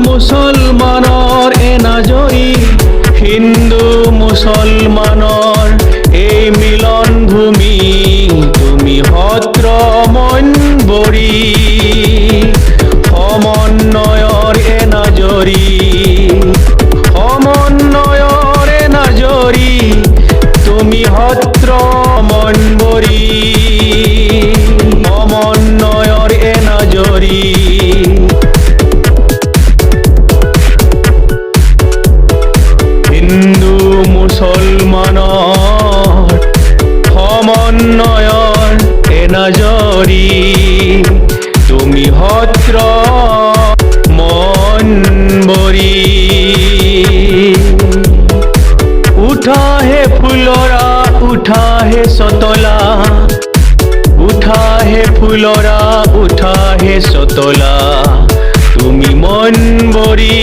মুছলমানৰ এনাজৰী হিন্দু মুছলমানৰ এই মিলন ভূমি তুমি সত্ৰ মনবৰী সমন্বয়ৰ এনাজৰী সমন্বয়ৰ এনাজৰী তুমি সত্ৰ মনবৰী সমন্বয়ৰ এনাজৰী হিন্দু মুছলমানৰ সমন্বয়ৰ এনাজৰী তুমি সত্ৰ মনবৰী উঠা হে ফুলৰা উঠা হে চতলা উঠা হে ফুলৰা উঠা হে চতলা তুমি মনবৰী